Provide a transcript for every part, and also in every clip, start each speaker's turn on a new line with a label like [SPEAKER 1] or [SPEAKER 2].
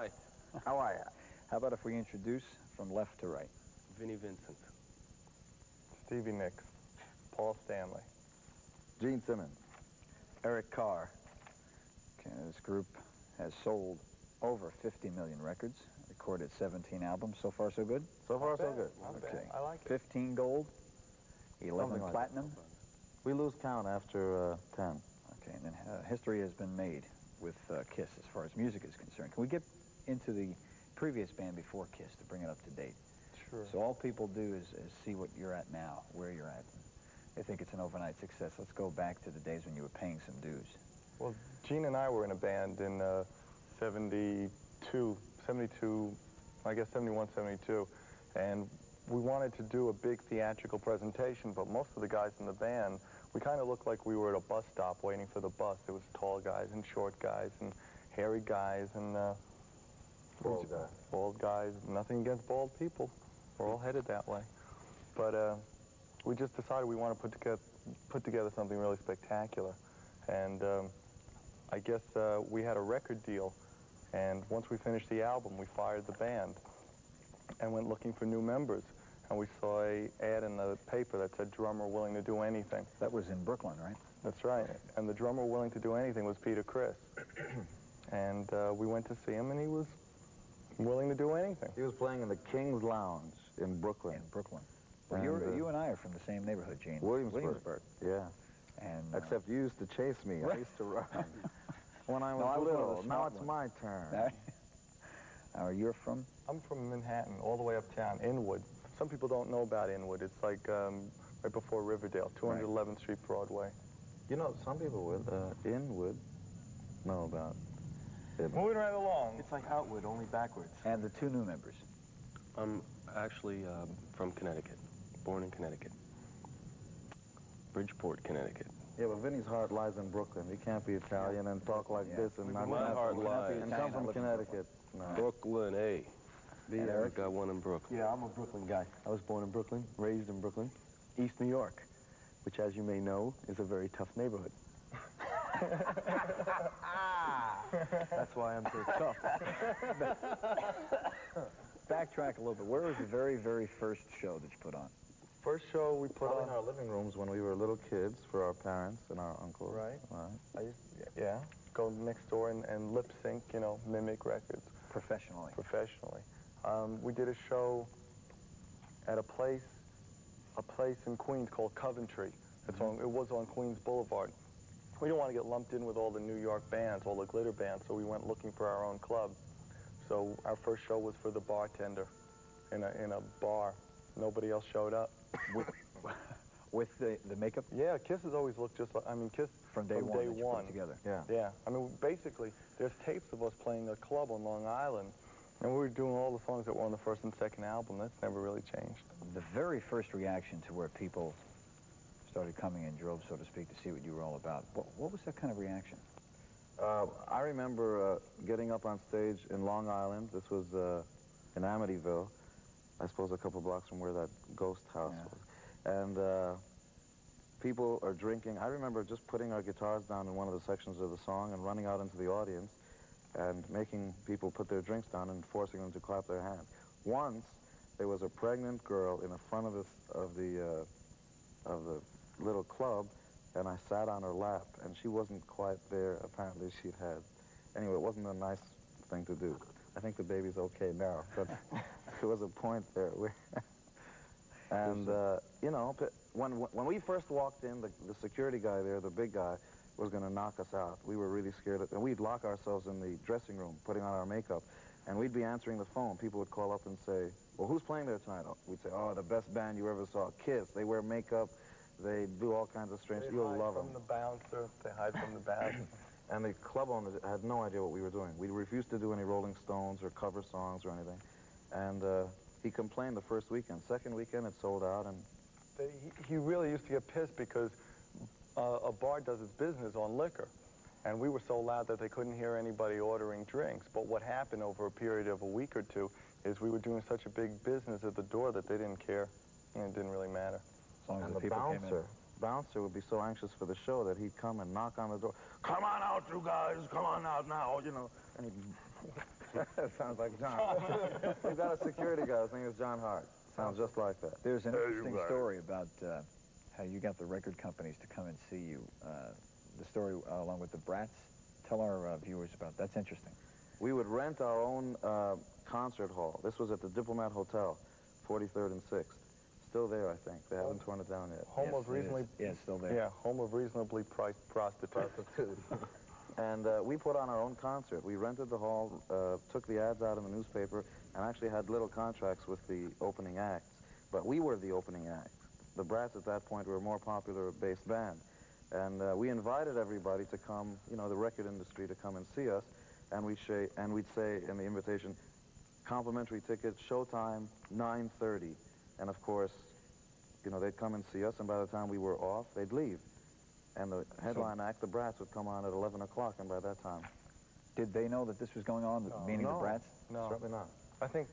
[SPEAKER 1] Hi.
[SPEAKER 2] How are you?
[SPEAKER 3] How about if we introduce from left to right?
[SPEAKER 1] Vinnie Vincent.
[SPEAKER 4] Stevie Nicks. Paul Stanley.
[SPEAKER 2] Gene Simmons.
[SPEAKER 3] Eric Carr. Okay, this group has sold over 50 million records, recorded 17 albums. So far, so good?
[SPEAKER 2] So far, so good.
[SPEAKER 4] Not
[SPEAKER 3] Okay.
[SPEAKER 4] bad. I like it.
[SPEAKER 3] 15 gold, 11
[SPEAKER 2] Something like
[SPEAKER 3] platinum.
[SPEAKER 2] We lose count after 10.
[SPEAKER 3] Okay, and then history has been made with KISS as far as music is concerned. Can we get into the previous band before KISS to bring it up to date?
[SPEAKER 4] Sure.
[SPEAKER 3] So all people do is see what you're at now, where you're at. They think it's an overnight success. Let's go back to the days when you were paying some dues.
[SPEAKER 4] Well, Gene and I were in a band in 72, I guess 71, 72, and we wanted to do a big theatrical presentation, but most of the guys in the band, we kind of looked like we were at a bus stop waiting for the bus. There was tall guys and short guys and hairy guys and
[SPEAKER 2] Bald guys.
[SPEAKER 4] Bald guys. Nothing against bald people. We're all headed that way. But we just decided we want to put together something really spectacular. And I guess we had a record deal. And once we finished the album, we fired the band and went looking for new members. And we saw an ad in the paper that said drummer willing to do anything.
[SPEAKER 3] That was in Brooklyn, right?
[SPEAKER 4] That's right. And the drummer willing to do anything was Peter Criss. And we went to see him, and he was willing to do anything.
[SPEAKER 2] He was playing in the King's Lounge in Brooklyn.
[SPEAKER 3] In Brooklyn. Well,
[SPEAKER 2] And,
[SPEAKER 3] you and I are from the same neighborhood, Gene.
[SPEAKER 2] Williamsburg. Yeah.
[SPEAKER 3] And
[SPEAKER 2] Except you used to chase me. I used to run. When I was
[SPEAKER 3] No, I was one of
[SPEAKER 2] little.
[SPEAKER 3] the
[SPEAKER 2] Now
[SPEAKER 3] smart
[SPEAKER 2] it's
[SPEAKER 3] ones.
[SPEAKER 2] my turn.
[SPEAKER 3] You're from?
[SPEAKER 4] I'm from Manhattan, all the way uptown, Inwood. Some people don't know about Inwood. It's like right before Riverdale, 211th Street, Broadway.
[SPEAKER 2] You know, some people would know about it.
[SPEAKER 4] Moving right along.
[SPEAKER 1] It's like Outwood, only backwards.
[SPEAKER 3] And the two new members.
[SPEAKER 1] I'm actually from Connecticut, born in Connecticut. Bridgeport, Connecticut.
[SPEAKER 2] Yeah, but Vinny's heart lies in Brooklyn. He can't be Italian and talk like this and not
[SPEAKER 1] My heart lies.
[SPEAKER 2] and come from Connecticut. No.
[SPEAKER 1] Brooklyn, eh?
[SPEAKER 3] And
[SPEAKER 1] I got one in Brooklyn.
[SPEAKER 5] Yeah, I'm a Brooklyn guy. I was born in Brooklyn, raised in Brooklyn, East New York, which, as you may know, is a very tough neighborhood. That's why I'm so tough.
[SPEAKER 3] Backtrack a little bit. Where was the very, very first show that you put on?
[SPEAKER 4] First show we put
[SPEAKER 2] Probably
[SPEAKER 4] on.
[SPEAKER 2] in our living rooms when we were little kids for our parents and our uncles.
[SPEAKER 4] Right.
[SPEAKER 2] Right.
[SPEAKER 4] I used to, go next door and lip sync, mimic records
[SPEAKER 3] Professionally.
[SPEAKER 4] professionally. We did a show at a place in Queens called Coventry. It was on Queens Boulevard. We didn't want to get lumped in with all the New York bands, all the glitter bands, so we went looking for our own club. So our first show was for the bartender in a bar. Nobody else showed up.
[SPEAKER 3] With the makeup?
[SPEAKER 4] Yeah, Kiss has always looked just like, Kiss
[SPEAKER 3] From day one. that you put it together.
[SPEAKER 2] Yeah.
[SPEAKER 4] Yeah, basically, there's tapes of us playing a club on Long Island, and we were doing all the songs that were on the first and second album. That's never really changed.
[SPEAKER 3] The very first reaction to where people started coming in droves, so to speak, to see what you were all about, what was that kind of reaction?
[SPEAKER 2] I remember getting up on stage in Long Island. This was in Amityville, I suppose a couple blocks from where that ghost house was. And people are drinking. I remember just putting our guitars down in one of the sections of the song and running out into the audience and making people put their drinks down and forcing them to clap their hands. Once, there was a pregnant girl in the front of the little club, and I sat on her lap, and she wasn't quite there. Apparently, she'd had... Anyway, it wasn't a nice thing to do. I think the baby's okay now, but there was a point there where... And, when we first walked in, the security guy there, the big guy, was going to knock us out. We were really scared. And we'd lock ourselves in the dressing room, putting on our makeup, and we'd be answering the phone. People would call up and say, well, who's playing there tonight? We'd say, oh, the best band you ever saw, KISS. They wear makeup. They do all kinds of strange... You'll love them.
[SPEAKER 4] They hide from the bouncer. They hide from the bouncer.
[SPEAKER 2] And the club owners had no idea what we were doing. We refused to do any Rolling Stones or cover songs or anything. And he complained the first weekend. Second weekend, it sold out, and...
[SPEAKER 4] He really used to get pissed because a bar does its business on liquor. And we were so loud that they couldn't hear anybody ordering drinks. But what happened over a period of a week or two is we were doing such a big business at the door that they didn't care, and it didn't really matter.
[SPEAKER 3] As long as
[SPEAKER 2] And
[SPEAKER 3] the
[SPEAKER 2] the
[SPEAKER 3] people came in.
[SPEAKER 2] bouncer would be so anxious for the show that he'd come and knock on the door. Come on out, you guys. Come on out now, And he'd sounds like John. We've got a security guy. His name is John Hart. Sounds just like that.
[SPEAKER 3] There's an interesting story about how you got the record companies to come and see you. The story along with the Brats. Tell our viewers about that. That's interesting.
[SPEAKER 2] We would rent our own concert hall. This was at the Diplomat Hotel, 43rd and 6th. Still there, I think. They haven't torn it down yet.
[SPEAKER 4] Home of reasonably...
[SPEAKER 3] Yeah, still there.
[SPEAKER 4] Yeah, home of reasonably priced prostitutes.
[SPEAKER 2] And we put on our own concert. We rented the hall, took the ads out in the newspaper, and actually had little contracts with the opening acts. But we were the opening act. The Brats at that point were a more popular-based band. And we invited everybody to come, you know, the record industry to come and see us. And we'd say in the invitation, complimentary tickets, showtime, 9:30. And of course, you know, they'd come and see us, and by the time we were off, they'd leave. And the headline act, the Brats, would come on at 11 o'clock, and by that time...
[SPEAKER 3] Did they know that this was going on, meaning the Brats?
[SPEAKER 4] No.
[SPEAKER 2] Certainly not.
[SPEAKER 4] I think,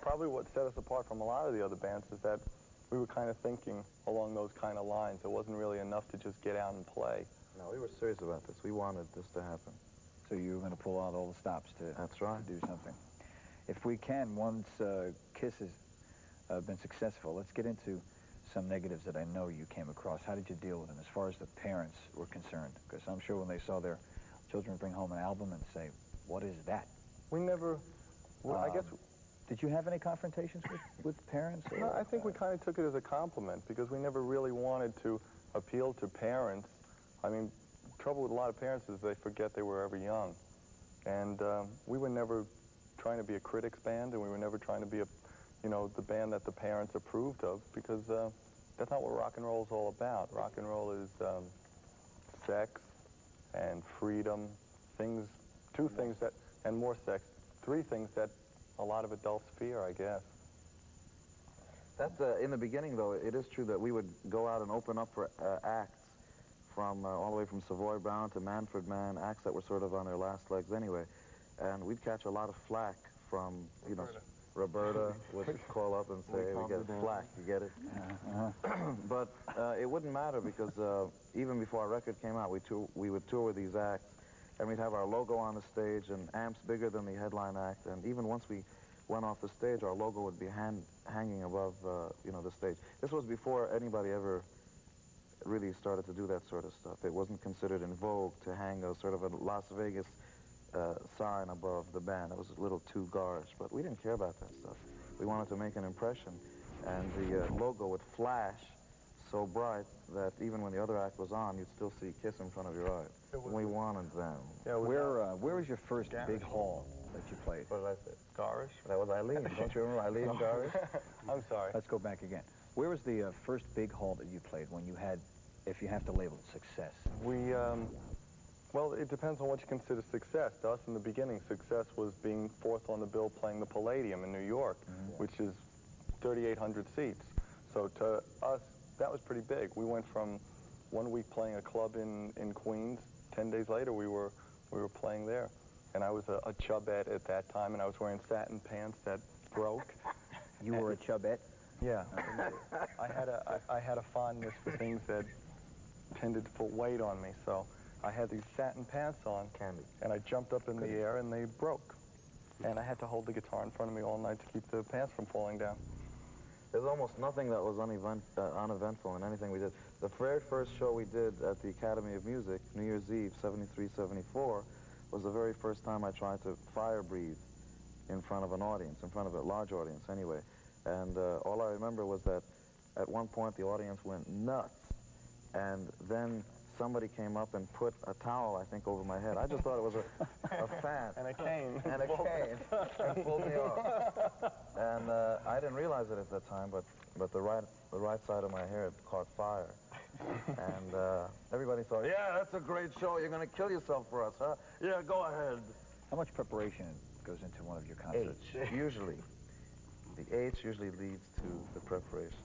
[SPEAKER 4] probably what set us apart from a lot of the other bands is that we were kind of thinking along those kind of lines. It wasn't really enough to just get out and play.
[SPEAKER 2] No, we were serious about this. We wanted this to happen.
[SPEAKER 3] So you were going to pull out all the stops to,
[SPEAKER 2] That's right.
[SPEAKER 3] to do something. If we can, once KISS has been successful, let's get into some negatives that I know you came across. How did you deal with them as far as the parents were concerned? Because I'm sure when they saw their children bring home an album and say, what is that?
[SPEAKER 4] We never... Well, I guess...
[SPEAKER 3] Did you have any confrontations with parents? Or,
[SPEAKER 4] No, I think we kind of took it as a compliment because we never really wanted to appeal to parents. I mean, trouble with a lot of parents is they forget they were ever young. And we were never trying to be a critics band, and we were never trying to be a, you know, the band that the parents approved of, because that's not what rock and roll is all about. Rock and roll is sex and freedom, things, two things that, and more sex, three things that a lot of adults fear, I guess.
[SPEAKER 2] That's, in the beginning, though, it is true that we would go out and open up for acts from all the way from Savoy Brown to Manfred Mann, acts that were sort of on their last legs anyway. And we'd catch a lot of flack from, you know, Roberta would call up and say, hey, we get flack, you get it? But it wouldn't matter because even before our record came out, we would tour with these acts, and we'd have our logo on the stage and amps bigger than the headline act. And even once we went off the stage, our logo would be hanging above, you know, the stage. This was before anybody ever really started to do that sort of stuff. It wasn't considered in vogue to hang a sort of a Las Vegas sign above the band. That was a little too garish, but we didn't care about that stuff. We wanted to make an impression, and the logo would flash so bright that even when the other act was on, you'd still see KISS in front of your eyes. We wanted them.
[SPEAKER 4] Yeah,
[SPEAKER 3] where was your first big hall that you played?
[SPEAKER 2] What did I say?
[SPEAKER 4] Garish?
[SPEAKER 2] That was Eileen. Don't you remember Eileen Garish?
[SPEAKER 4] I'm sorry.
[SPEAKER 3] Let's go back again. Where was the first big hall that you played when you had, if you have to label it, success?
[SPEAKER 4] We, well, it depends on what you consider success. To us, in the beginning, success was being fourth on the bill playing the Palladium in New York, which is 3,800 seats. So to us, that was pretty big. We went from 1 week playing a club in Queens. 10 days later, we were playing there. And I was a chubette at that time, and I was wearing satin pants that broke.
[SPEAKER 3] You were a chubette?
[SPEAKER 4] Yeah. I had a fondness for things that tended to put weight on me, so I had these satin pants on, and I jumped up in the air, and they broke. And I had to hold the guitar in front of me all night to keep the pants from falling down.
[SPEAKER 2] There's almost nothing that was uneventful in anything we did. The very first show we did at the Academy of Music, New Year's Eve, 73, 74, was the very first time I tried to fire breathe in front of an audience, in front of a large audience anyway. And all I remember was that at one point the audience went nuts, and then somebody came up and put a towel, I think, over my head. I just thought it was a fan.
[SPEAKER 4] And a cane.
[SPEAKER 2] And a cane. And pulled me off. And I didn't realize it at that time, but the right side of my hair had caught fire. And everybody thought, yeah, that's a great show. You're going to kill yourself for us, huh? Yeah, go ahead.
[SPEAKER 3] How much preparation goes into one of your concerts?
[SPEAKER 2] H, usually. The H usually leads to the preparation.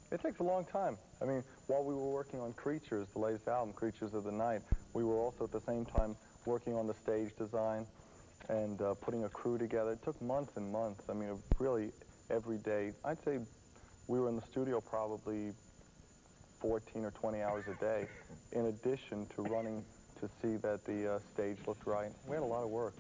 [SPEAKER 4] It takes a long time. I mean, while we were working on Creatures, the latest album, Creatures of the Night, we were also at the same time working on the stage design and putting a crew together. It took months and months. I mean, really every day. I'd say we were in the studio probably 14 or 20 hours a day, in addition to running to see that the stage looked right. We had a lot of work.